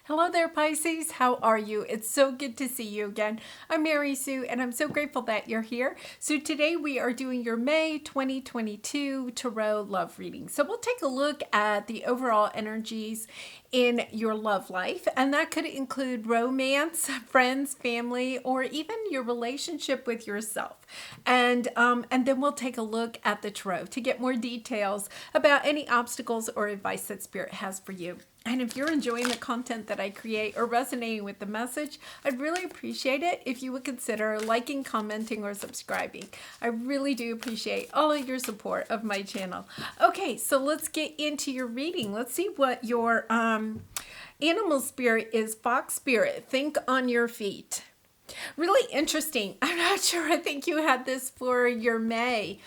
Hello there, Pisces. How are you? It's so good to see you again. I'm Mary Sue, and I'm so grateful that you're here. So today we are doing your May 2022 Tarot Love Reading. So we'll take a look at the overall energies in your love life, and that could include romance, friends, family, or even your relationship with yourself. And then we'll take a look at the tarot to get more details about any obstacles or advice that Spirit has for you. And if you're enjoying the content that I create or resonating with the message, I'd really appreciate it if you would consider liking, commenting, or subscribing. I really do appreciate all of your support of my channel. Okay, so let's get into your reading. Let's see what your animal spirit is. Fox spirit, think on your feet. Really interesting. I'm not sure. I think you had this for your May.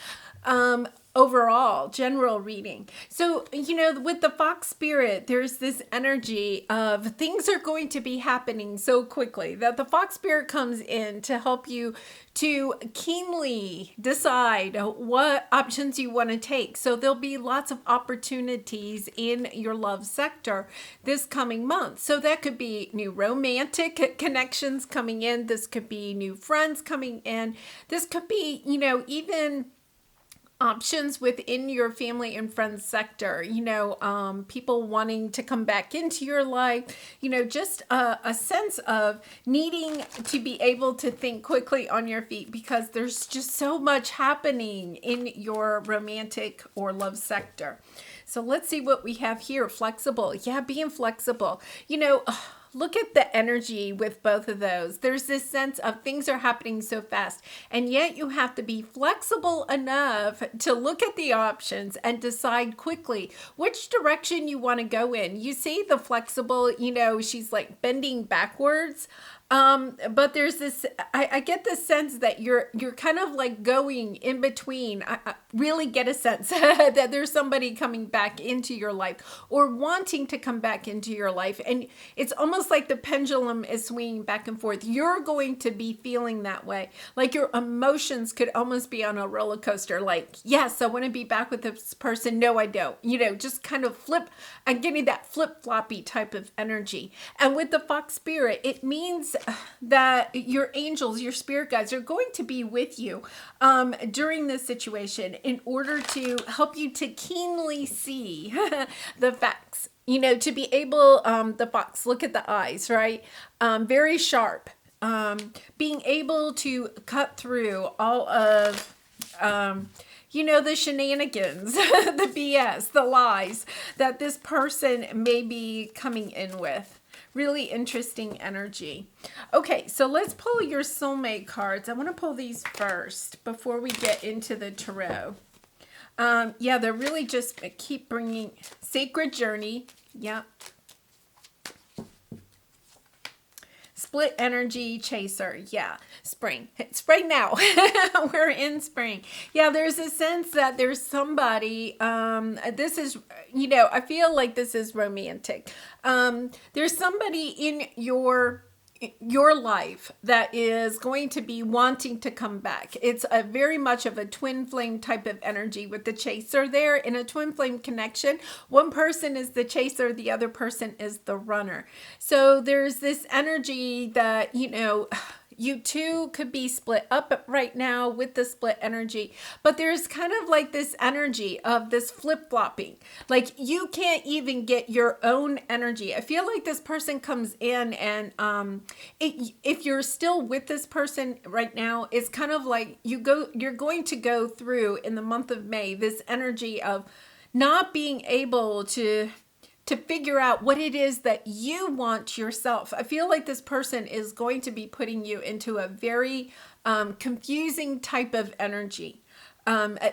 Overall general reading. So, with the fox spirit, there's this energy of things are going to be happening so quickly that the fox spirit comes in to help you to keenly decide what options you want to take. So there'll be lots of opportunities in your love sector this coming month. So that could be new romantic connections coming in. This could be new friends coming in. This could be, even options within your family and friends sector, people wanting to come back into your life, just a sense of needing to be able to think quickly on your feet because there's just so much happening in your romantic or love sector. So let's see what we have here. Flexible. Yeah, being flexible. Look at the energy with both of those. There's this sense of things are happening so fast, and yet you have to be flexible enough to look at the options and decide quickly which direction you want to go in. You see the flexible, she's like bending backwards. But there's this, I get the sense that you're kind of like going in between. I really get a sense that there's somebody coming back into your life or wanting to come back into your life. And it's almost like the pendulum is swinging back and forth. You're going to be feeling that way. Like your emotions could almost be on a roller coaster. Like, yes, I want to be back with this person. No, I don't. Just kind of flip. I'm getting that flip-floppy type of energy. And with the fox spirit, it means that your angels, your spirit guides are going to be with you during this situation in order to help you to keenly see the facts, to be able, the fox, look at the eyes, right? Very sharp, being able to cut through all of, the shenanigans, the BS, the lies that this person may be coming in with. Really interesting energy. Okay, so let's pull your soulmate cards. I want to pull these first before we get into the tarot. They're really just keep bringing sacred journey. Yeah. Split energy chaser. Yeah. Spring. Spring now. We're in spring. Yeah, there's a sense that there's somebody, this is, I feel like this is romantic. There's somebody in your life that is going to be wanting to come back. It's a very much of a twin flame type of energy with the chaser there. In a twin flame connection, one person is the chaser, the other person is the runner. So there's this energy that, you two could be split up right now with the split energy, but there's kind of like this energy of this flip-flopping. Like you can't even get your own energy. I feel like this person comes in and if you're still with this person right now, it's kind of like you're going to go through in the month of May, this energy of not being able to figure out what it is that you want yourself. I feel like this person is going to be putting you into a very confusing type of energy.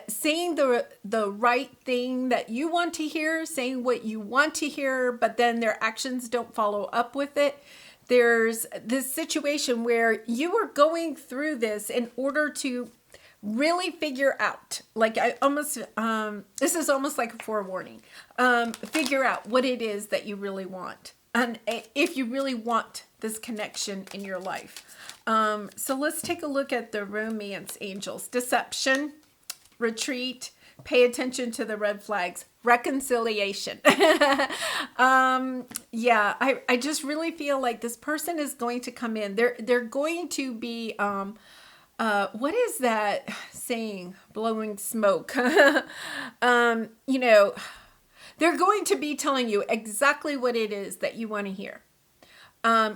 Saying the right thing that you want to hear, saying what you want to hear, but then their actions don't follow up with it. There's this situation where you are going through this in order to really figure out, like this is almost like a forewarning, figure out what it is that you really want. And if you really want this connection in your life. So let's take a look at the romance angels. Deception, retreat, pay attention to the red flags. reconciliation. Yeah, I just really feel like this person is going to come in. They're going to be what is that saying? Blowing smoke. You know, they're going to be telling you exactly what it is that you want to hear.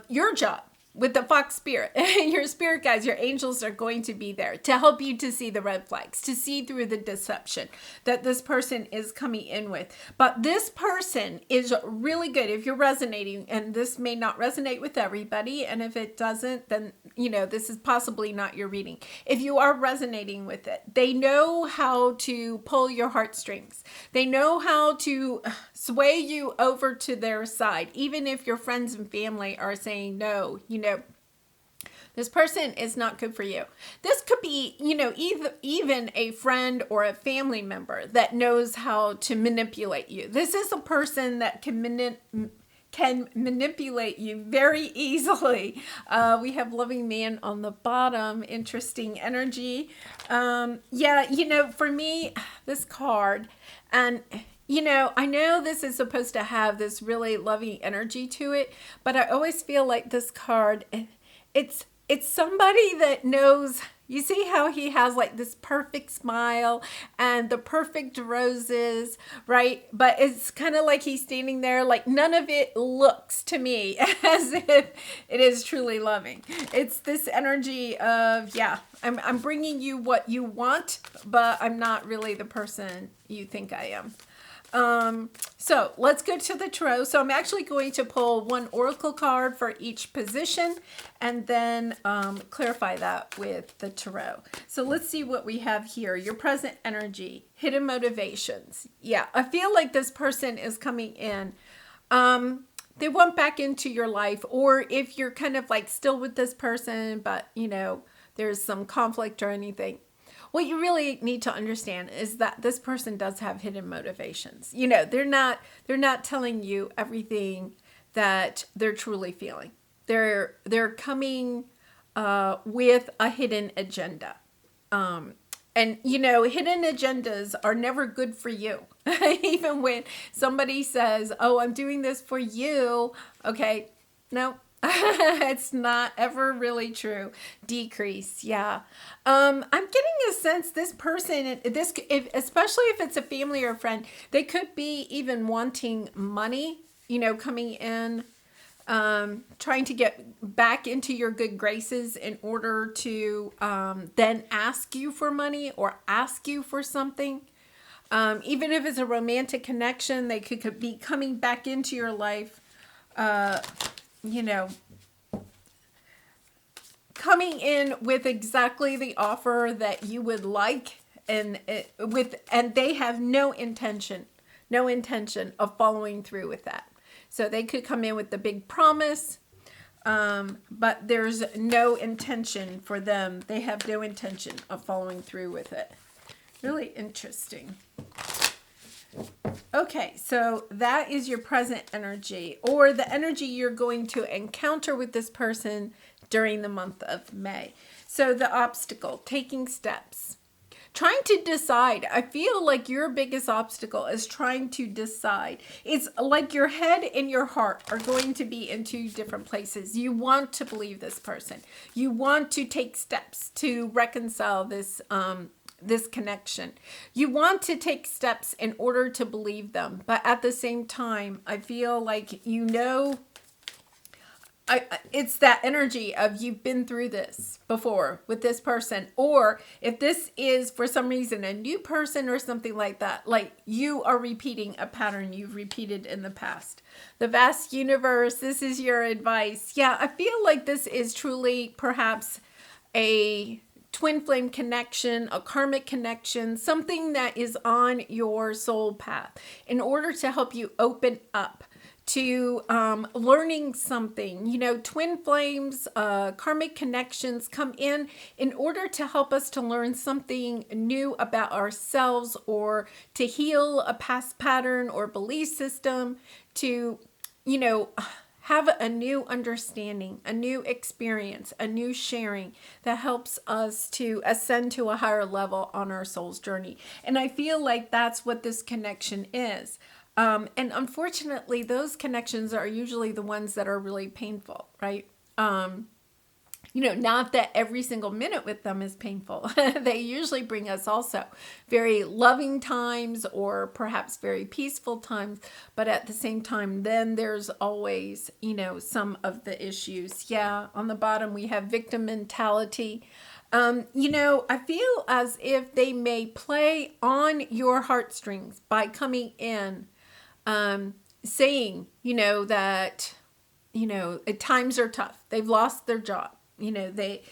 Your job with the fox spirit, your spirit guides, your angels are going to be there to help you to see the red flags, to see through the deception that this person is coming in with. But this person is really good if you're resonating, and this may not resonate with everybody. And if it doesn't, then, you know, this is possibly not your reading. If you are resonating with it, they know how to pull your heartstrings. They know how to sway you over to their side, even if your friends and family are saying, no, you know, this person is not good for you. This could be, you know, even a friend or a family member that knows how to manipulate you. This is a person that can manipulate you very easily. We have loving man on the bottom. Interesting energy. Yeah, you know, for me, this card, and you know, I know this is supposed to have this really loving energy to it, but I always feel like this card, it's somebody that knows. You see how he has like this perfect smile and the perfect roses, right? But it's kind of like he's standing there, like none of it looks to me as if it is truly loving. It's this energy of, yeah, I'm bringing you what you want, but I'm not really the person you think I am. So let's go to the tarot. So I'm actually going to pull one oracle card for each position and then clarify that with the tarot. So let's see what we have here. Your present energy, hidden motivations. Yeah, I feel like this person is coming in. They want back into your life, or if you're kind of like still with this person, but you know, there's some conflict or anything. What you really need to understand is that this person does have hidden motivations. You know, they're not telling you everything that they're truly feeling. They're coming with a hidden agenda. And you know, hidden agendas are never good for you. Even when somebody says, "Oh, I'm doing this for you." Okay, no. It's not ever really true. Decrease. Yeah. I'm getting a sense this person, especially if it's a family or a friend, they could be even wanting money, you know, coming in, trying to get back into your good graces in order to then ask you for money or ask you for something. Even if it's a romantic connection, they could be coming back into your life. You know, coming in with exactly the offer that you would like, and they have no intention of following through with that. So they could come in with the big promise, but there's no intention for them. They have no intention of following through with it. Really interesting. Okay, so that is your present energy, or the energy you're going to encounter with this person during the month of May. So the obstacle, taking steps, trying to decide. I feel like your biggest obstacle is trying to decide. It's like your head and your heart are going to be in two different places. You want to believe this person. You want to take steps to reconcile this connection. You want to take steps in order to believe them. But at the same time, I feel like, you know, it's that energy of you've been through this before with this person. Or if this is for some reason a new person or something like that, like you are repeating a pattern you've repeated in the past. The vast universe, this is your advice. Yeah, I feel like this is truly perhaps a twin flame connection, a karmic connection, something that is on your soul path in order to help you open up to learning something. You know, twin flames, karmic connections come in order to help us to learn something new about ourselves, or to heal a past pattern or belief system, to, you know, have a new understanding, a new experience, a new sharing that helps us to ascend to a higher level on our soul's journey. And I feel like that's what this connection is. And unfortunately, those connections are usually the ones that are really painful, right? Not that every single minute with them is painful. They usually bring us also very loving times or perhaps very peaceful times. But at the same time, then there's always, some of the issues. Yeah, on the bottom, we have victim mentality. I feel as if they may play on your heartstrings by coming in, saying, that, times are tough. They've lost their job. They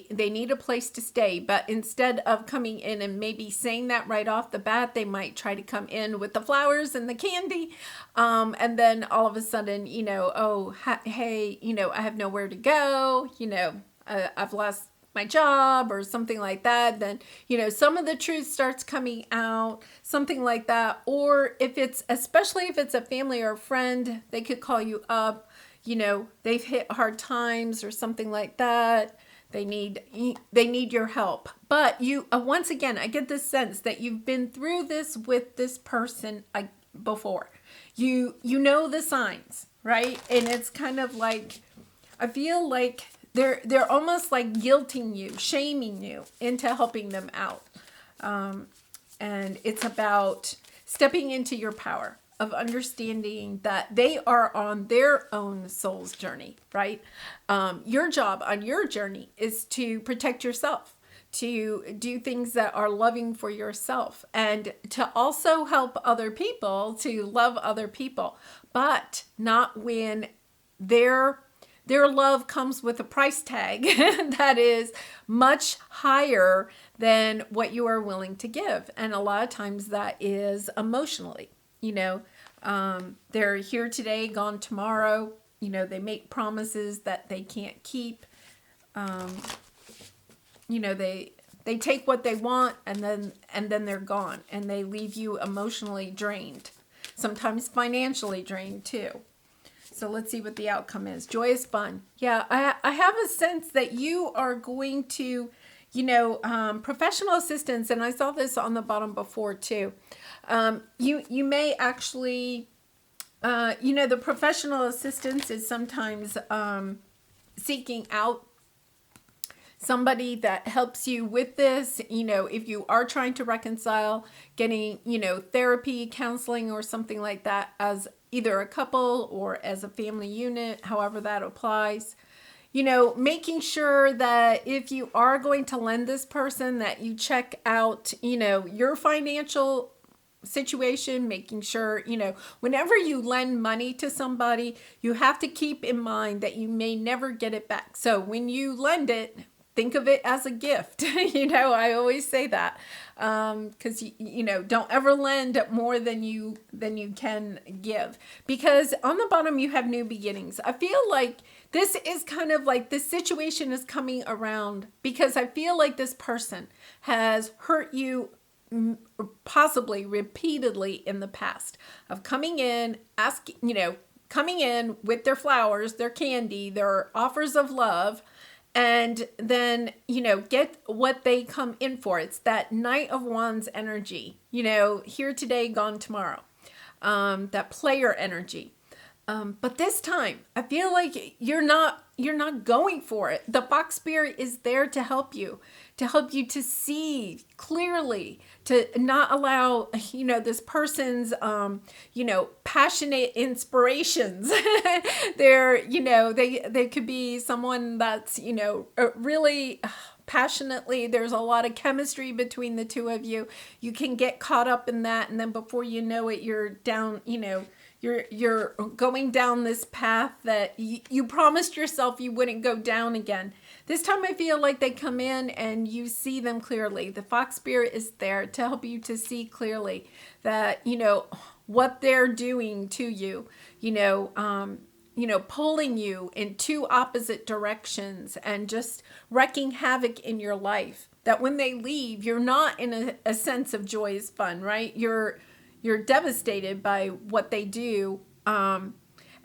need a place to stay, but instead of coming in and maybe saying that right off the bat, they might try to come in with the flowers and the candy, and then all of a sudden, oh, hey, I have nowhere to go, I've lost my job or something like that. Then some of the truth starts coming out, something like that. Or especially if it's a family or a friend, they could call you up. They've hit hard times or something like that. They need your help. But once again, I get this sense that you've been through this with this person before. You know the signs, right? And it's kind of like, I feel like they're almost like guilting you, shaming you into helping them out. And it's about stepping into your power of understanding that they are on their own soul's journey, right? Your job on your journey is to protect yourself, to do things that are loving for yourself, and to also help other people, to love other people, but not when their love comes with a price tag that is much higher than what you are willing to give. And a lot of times that is emotionally. They're here today, gone tomorrow. They make promises that they can't keep. They take what they want and then they're gone, and they leave you emotionally drained, sometimes financially drained too. So let's see what the outcome is. Joyous fun. Yeah, I have a sense that you are going to, professional assistance, and I saw this on the bottom before too. You may actually, the professional assistance is sometimes seeking out somebody that helps you with this. If you are trying to reconcile, getting, therapy, counseling, or something like that as either a couple or as a family unit, however that applies. Making sure that if you are going to lend this person, that you check out, your financial situation, making sure, whenever you lend money to somebody, you have to keep in mind that you may never get it back. So when you lend it, think of it as a gift. I always say that, because don't ever lend more than you can give, because on the bottom you have new beginnings. I feel like this is kind of like this situation is coming around because I feel like this person has hurt you possibly repeatedly in the past, of coming in, coming in with their flowers, their candy, their offers of love, and then, get what they come in for. It's that Knight of Wands energy, here today, gone tomorrow, that player energy. But this time, I feel like you're not going for it. The Fox Spirit is there to help you to see clearly, to not allow, this person's, passionate inspirations. They could be someone that's, really passionately, there's a lot of chemistry between the two of you. You can get caught up in that, and then before you know it, you're down, you're going down this path that you promised yourself you wouldn't go down again. This time I feel like they come in and you see them clearly. The Fox Spirit is there to help you to see clearly that, what they're doing to you, pulling you in two opposite directions and just wreaking havoc in your life. That when they leave, you're not in a sense of joyous fun, right? You're devastated by what they do. And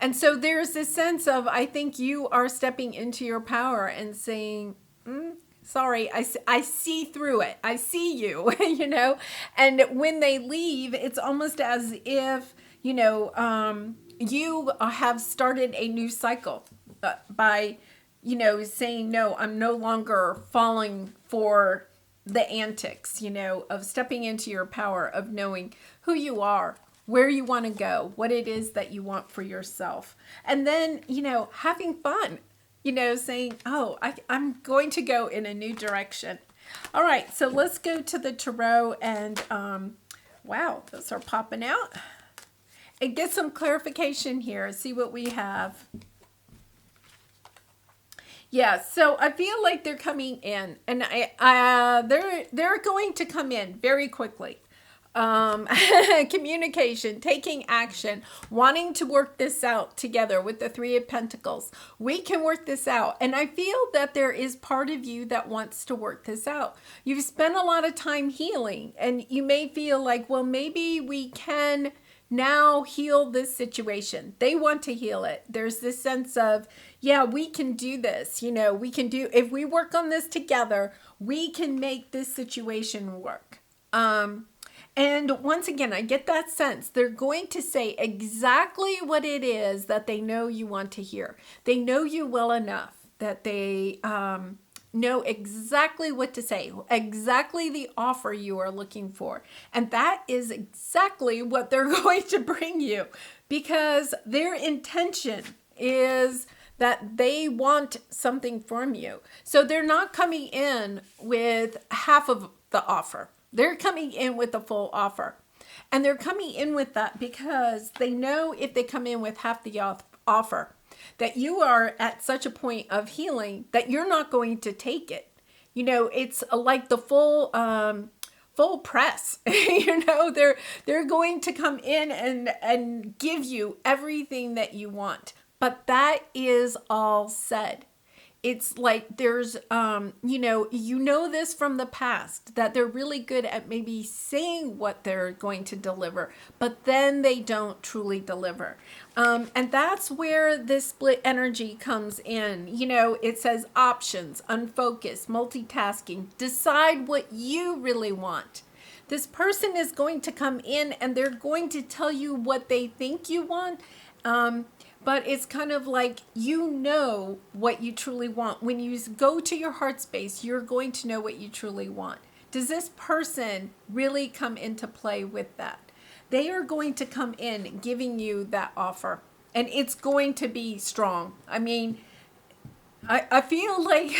And so there's this sense of, I think you are stepping into your power and saying, sorry, I see through it. I see you, you know? And when they leave, it's almost as if, you have started a new cycle by, saying, no, I'm no longer falling for the antics, of stepping into your power, of knowing who you are, where you want to go, what it is that you want for yourself. And then, having fun, saying, oh, I'm going to go in a new direction. All right, so let's go to the tarot and, wow, those are popping out. And get some clarification here, see what we have. Yeah, so I feel like they're coming in, and they're going to come in very quickly. Communication, taking action, wanting to work this out together with the Three of Pentacles. We can work this out. And I feel that there is part of you that wants to work this out. You've spent a lot of time healing, and you may feel like, well, maybe we can now heal this situation. They want to heal it. There's this sense of, yeah, we can do this. We can do, if we work on this together, we can make this situation work. And once again, I get that sense they're going to say exactly what it is that they know you want to hear. They know you well enough that they know exactly what to say, exactly the offer you are looking for. And that is exactly what they're going to bring you, because their intention is that they want something from you. So they're not coming in with half of the offer. They're coming in with the full offer. And they're coming in with that because they know if they come in with half the offer, that you are at such a point of healing that you're not going to take it. It's like the full press. They're going to come in and give you everything that you want. But that is all said. It's like there's, this from the past, that they're really good at maybe saying what they're going to deliver, but then they don't truly deliver. And that's where this split energy comes in. It says options, unfocused, multitasking, decide what you really want. This person is going to come in and they're going to tell you what they think you want. But it's kind of like, what you truly want. When you go to your heart space, you're going to know what you truly want. Does this person really come into play with that? They are going to come in giving you that offer. And it's going to be strong. I mean, I feel like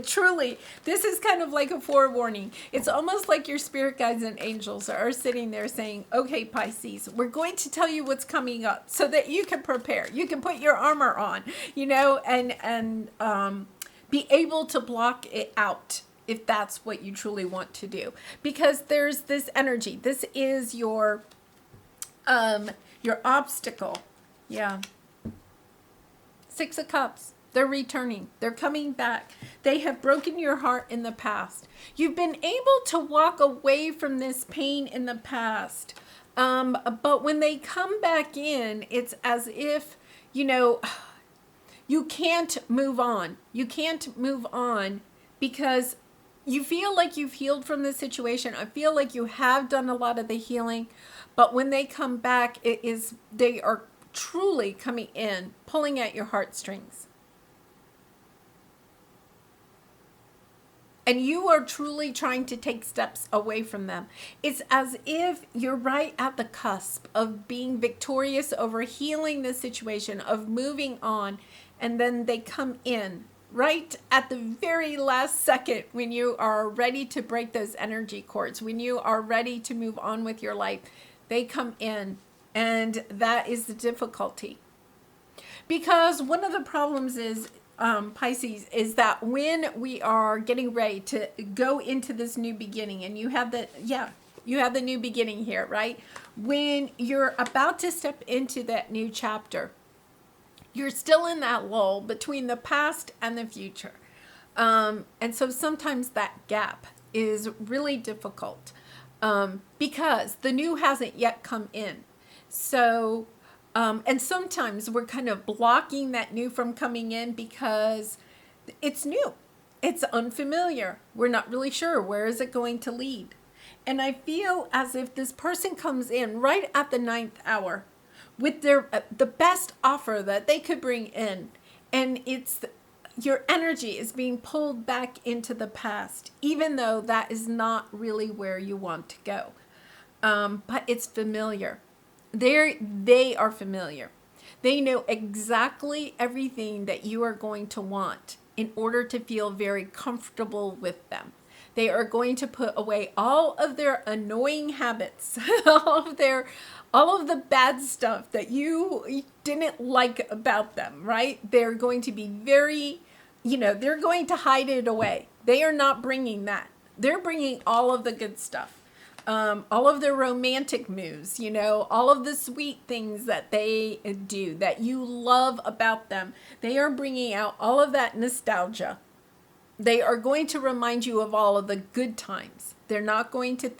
truly, this is kind of like a forewarning. It's almost like your spirit guides and angels are sitting there saying, okay, Pisces, we're going to tell you what's coming up so that you can prepare. You can put your armor on, and be able to block it out if that's what you truly want to do. Because there's this energy. This is your obstacle. Yeah. Six of Cups. They're returning. They're coming back. They have broken your heart in the past. You've been able to walk away from this pain in the past. But when they come back in, it's as if, you can't move on. You can't move on because you feel like you've healed from this situation. I feel like you have done a lot of the healing. But when they come back, they are truly coming in, pulling at your heartstrings. And you are truly trying to take steps away from them. It's as if you're right at the cusp of being victorious over healing the situation, of moving on. And then they come in right at the very last second when you are ready to break those energy cords, when you are ready to move on with your life. They come in, and that is the difficulty. Because one of the problems is, Pisces, is that when we are getting ready to go into this new beginning, and you have the new beginning here, right? When you're about to step into that new chapter, you're still in that lull between the past and the future. And so sometimes that gap is really difficult because the new hasn't yet come in. So And sometimes we're kind of blocking that new from coming in because it's new. It's unfamiliar. We're not really sure where is it going to lead. And I feel as if this person comes in right at the 9th hour with the best offer that they could bring in. And it's your energy is being pulled back into the past, even though that is not really where you want to go. But it's familiar. They are familiar. They know exactly everything that you are going to want in order to feel very comfortable with them. They are going to put away all of their annoying habits, all of the bad stuff that you didn't like about them, right? They're going to be very, they're going to hide it away. They are not bringing that. They're bringing all of the good stuff. All of their romantic moves, all of the sweet things that they do that you love about them. They are bringing out all of that nostalgia. They are going to remind you of all of the good times. You're not going to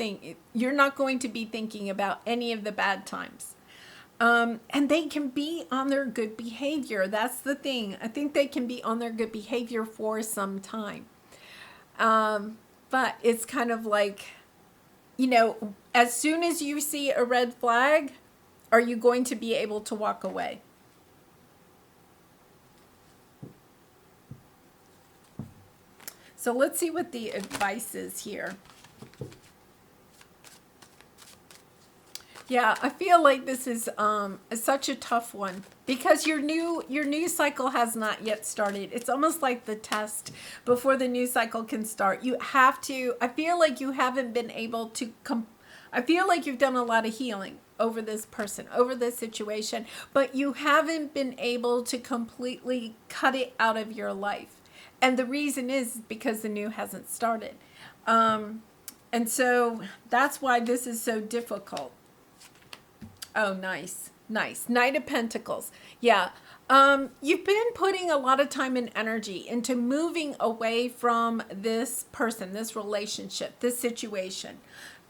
be thinking about any of the bad times. And they can be on their good behavior. That's the thing. I think they can be on their good behavior for some time. But it's kind of like, as soon as you see a red flag, are you going to be able to walk away? So let's see what the advice is here. Yeah, I feel like this is such a tough one because your new cycle has not yet started. It's almost like the test before the new cycle can start. You have to, I feel like you haven't been able to I feel like you've done a lot of healing over this person, over this situation, but you haven't been able to completely cut it out of your life. And the reason is because the new hasn't started. And so that's why this is so difficult. Oh, nice. Knight of Pentacles. Yeah. You've been putting a lot of time and energy into moving away from this person, this relationship, this situation.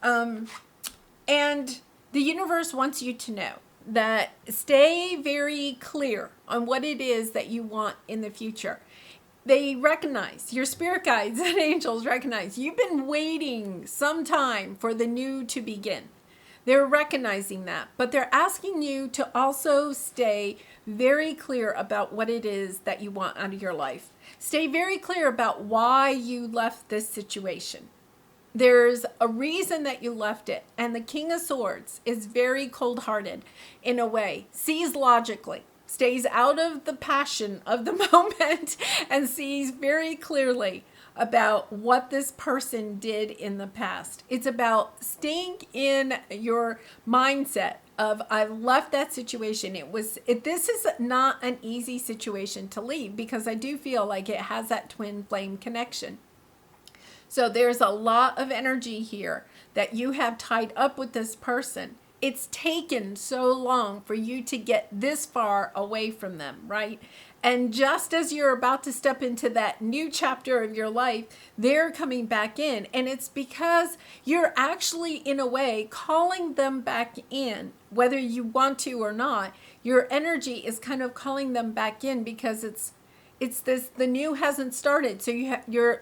And the universe wants you to know that stay very clear on what it is that you want in the future. They recognize, your spirit guides and angels recognize you've been waiting some time for the new to begin. They're recognizing that, but they're asking you to also stay very clear about what it is that you want out of your life. Stay very clear about why you left this situation. There's a reason that you left it, and the King of Swords is very cold-hearted in a way, sees logically, stays out of the passion of the moment, and sees very clearly about what this person did in the past. It's about staying in your mindset of, I left that situation. This is not an easy situation to leave because I do feel like it has that twin flame connection. So there's a lot of energy here that you have tied up with this person. It's taken so long for you to get this far away from them, right? And just as you're about to step into that new chapter of your life, they're coming back in. And it's because you're actually, in a way, calling them back in, whether you want to or not. Your energy is kind of calling them back in because the new hasn't started. So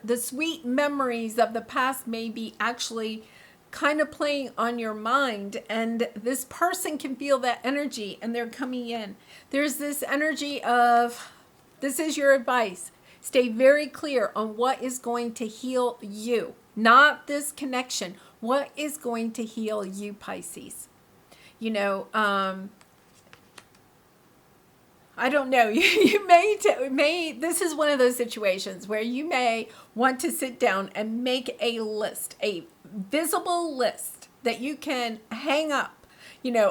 the sweet memories of the past may be actually kind of playing on your mind, and this person can feel that energy and they're coming in. There's this energy of, this is your advice. Stay very clear on what is going to heal you, not this connection. What is going to heal you, Pisces? I don't know. You may. This is one of those situations where you may want to sit down and make a list, a visible list that you can hang up,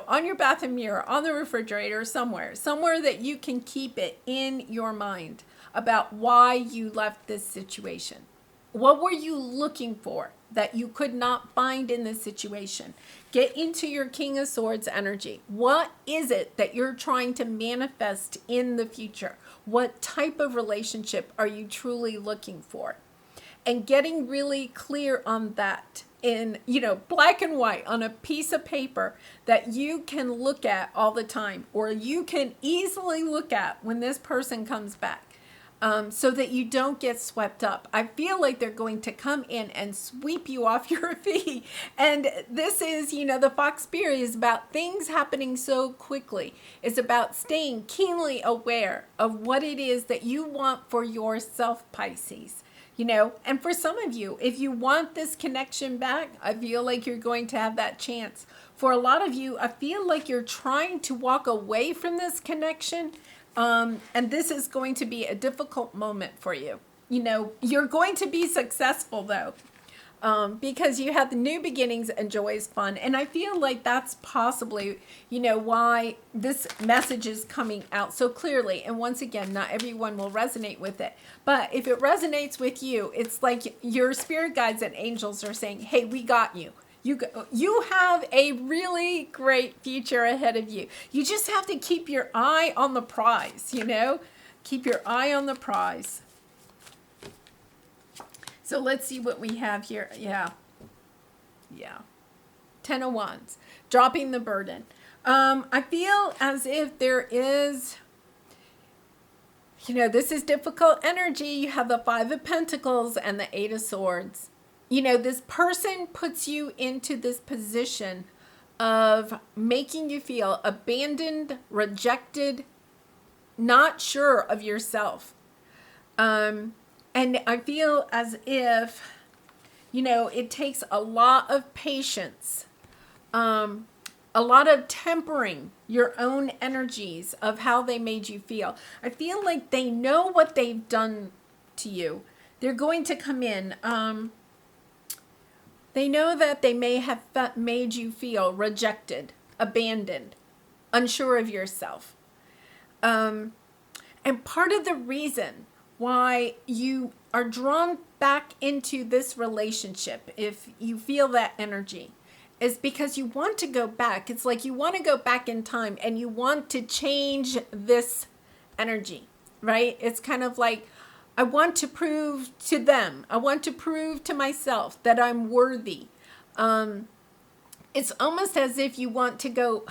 on your bathroom mirror, on the refrigerator, somewhere that you can keep it in your mind about why you left this situation. What were you looking for that you could not find in this situation? Get into your King of Swords energy. What is it that you're trying to manifest in the future? What type of relationship are you truly looking for? And getting really clear on that in, black and white on a piece of paper that you can look at all the time, or you can easily look at when this person comes back. So that you don't get swept up. I feel like they're going to come in and sweep you off your feet. And this is, the Fox Spirit is about things happening so quickly. It's about staying keenly aware of what it is that you want for yourself, Pisces. And for some of you, if you want this connection back, I feel like you're going to have that chance. For a lot of you, I feel like you're trying to walk away from this connection. And this is going to be a difficult moment for you. You're going to be successful though, because you have the new beginnings and joy is fun. And I feel like that's possibly, why this message is coming out so clearly. And once again, not everyone will resonate with it. But if it resonates with you, it's like your spirit guides and angels are saying, hey, we got you. You have a really great future ahead of you. You just have to keep your eye on the prize, Keep your eye on the prize. So let's see what we have here. Yeah. 10 of Wands. Dropping the burden. I feel as if there is, this is difficult energy. You have the 5 of Pentacles and the 8 of Swords. This person puts you into this position of making you feel abandoned, rejected, not sure of yourself. And I feel as if, it takes a lot of patience, a lot of tempering your own energies of how they made you feel. I feel like they know what they've done to you. They're going to come in. They know that they may have made you feel rejected, abandoned, unsure of yourself. And part of the reason why you are drawn back into this relationship, if you feel that energy, is because you want to go back. It's like you want to go back in time and you want to change this energy, right? It's kind of like, I want to prove to them, I want to prove to myself that I'm worthy. It's almost as if you want to go,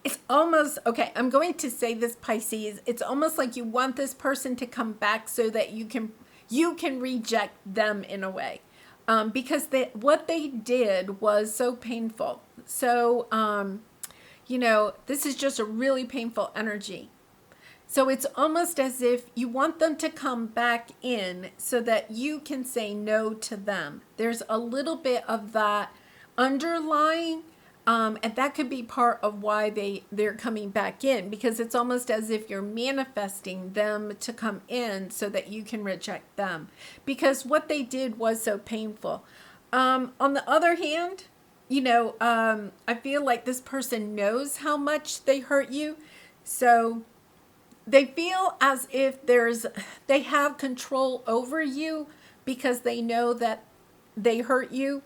it's almost, okay, I'm going to say this, Pisces, it's almost like you want this person to come back so that you can reject them in a way. Because what they did was so painful. So, this is just a really painful energy. So it's almost as if you want them to come back in so that you can say no to them. There's a little bit of that underlying, and that could be part of why they're coming back in, because it's almost as if you're manifesting them to come in so that you can reject them, because what they did was so painful. On the other hand, I feel like this person knows how much they hurt you. So they feel as if they have control over you because they know that they hurt you.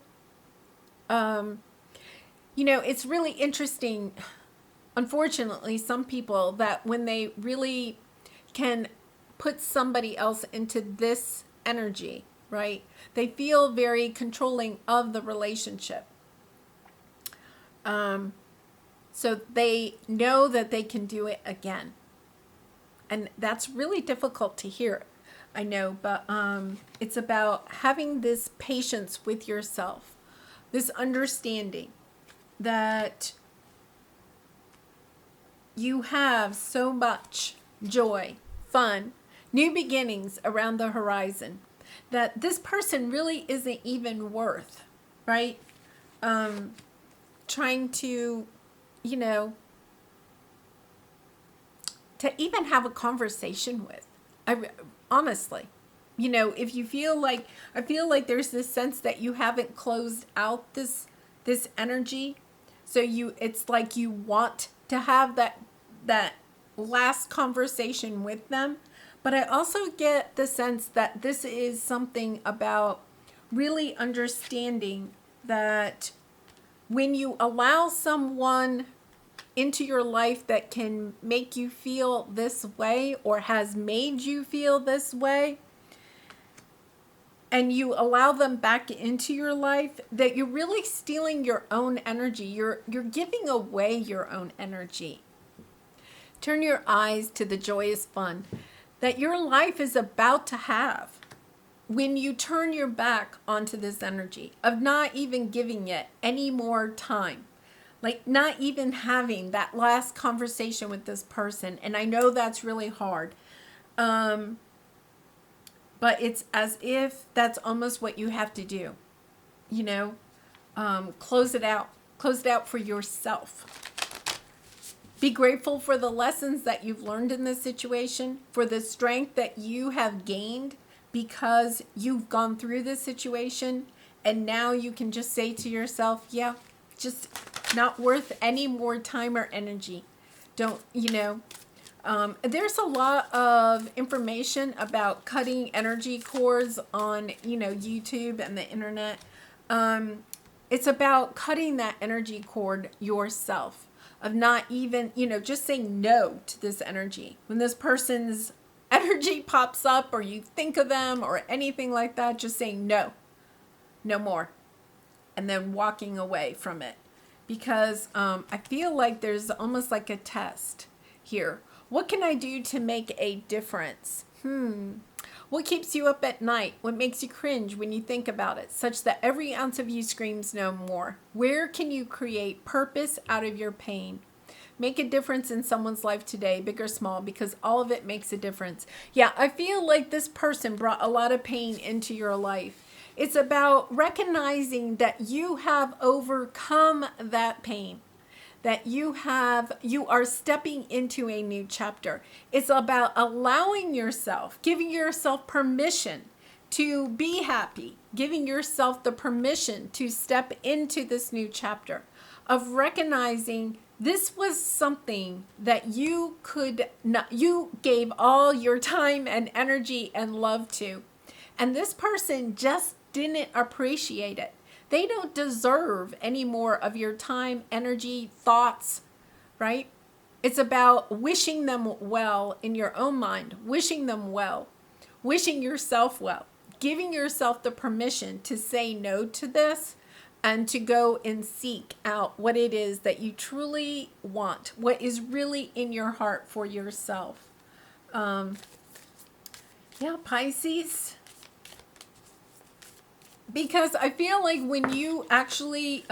It's really interesting. Unfortunately, some people that when they really can put somebody else into this energy, right? They feel very controlling of the relationship. So they know that they can do it again. And that's really difficult to hear, I know, but it's about having this patience with yourself, this understanding that you have so much joy, fun, new beginnings around the horizon, that this person really isn't even worth, right? Trying to, to even have a conversation with. Honestly, if you feel like, I feel like there's this sense that you haven't closed out this energy. So it's like you want to have that last conversation with them. But I also get the sense that this is something about really understanding that when you allow someone into your life that can make you feel this way or has made you feel this way, and you allow them back into your life, that you're really stealing your own energy. You're giving away your own energy. Turn your eyes to the joyous fun that your life is about to have when you turn your back onto this energy of not even giving it any more time. Like not even having that last conversation with this person. And I know that's really hard. But it's as if that's almost what you have to do. You know, close it out. Close it out for yourself. Be grateful for the lessons that you've learned in this situation, for the strength that you have gained because you've gone through this situation. And now you can just say to yourself, yeah, just not worth any more time or energy. Don't, there's a lot of information about cutting energy cords on, YouTube and the internet. It's about cutting that energy cord yourself, of not even, just saying no to this energy. When this person's energy pops up or you think of them or anything like that, just saying no more. And then walking away from it. Because I feel like there's almost like a test here. What can I do to make a difference? What keeps you up at night? What makes you cringe when you think about it, such that every ounce of you screams no more? Where can you create purpose out of your pain? Make a difference in someone's life today, big or small, because all of it makes a difference. Yeah, I feel like this person brought a lot of pain into your life. It's about recognizing that you have overcome that pain, that you are stepping into a new chapter. It's about allowing yourself, giving yourself permission to be happy, giving yourself the permission to step into this new chapter, of recognizing this was something that you gave all your time and energy and love to. And this person just didn't appreciate it. They don't deserve any more of your time, energy, thoughts, right? It's about wishing them well in your own mind, wishing them well, wishing yourself well, giving yourself the permission to say no to this and to go and seek out what it is that you truly want, what is really in your heart for yourself. Pisces. Because I feel like when you actually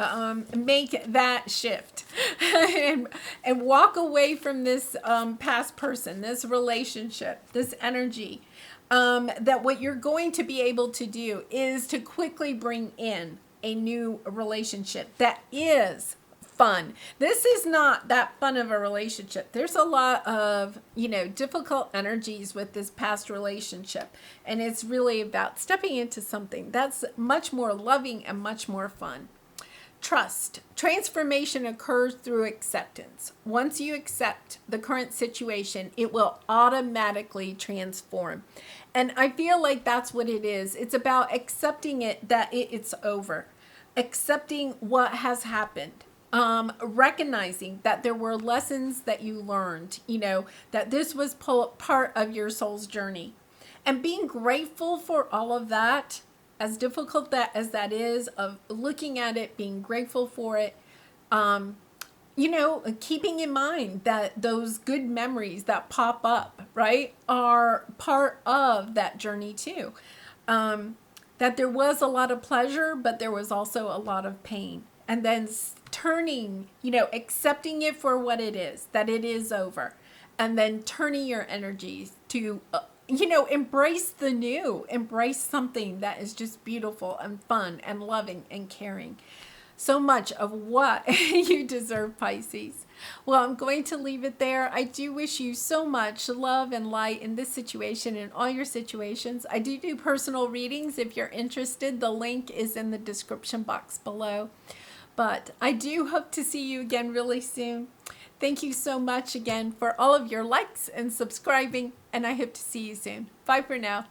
make that shift and walk away from this past person, this relationship, this energy, that what you're going to be able to do is to quickly bring in a new relationship that is fun. This is not that fun of a relationship. There's a lot of, difficult energies with this past relationship. And it's really about stepping into something that's much more loving and much more fun. Trust. Transformation occurs through acceptance. Once you accept the current situation, it will automatically transform. And I feel like that's what it is. It's about accepting it, that it's over. Accepting what has happened. Recognizing that there were lessons that you learned, that this was part of your soul's journey. And being grateful for all of that, as difficult as that is, of looking at it, being grateful for it, keeping in mind that those good memories that pop up, right, are part of that journey too. That there was a lot of pleasure, but there was also a lot of pain. And then turning, accepting it for what it is, that it is over. And then turning your energies to, embrace the new, embrace something that is just beautiful and fun and loving and caring. So much of what you deserve, Pisces. Well, I'm going to leave it there. I do wish you so much love and light in this situation and all your situations. I do personal readings. If you're interested, the link is in the description box below. But I do hope to see you again really soon. Thank you so much again for all of your likes and subscribing, and I hope to see you soon. Bye for now.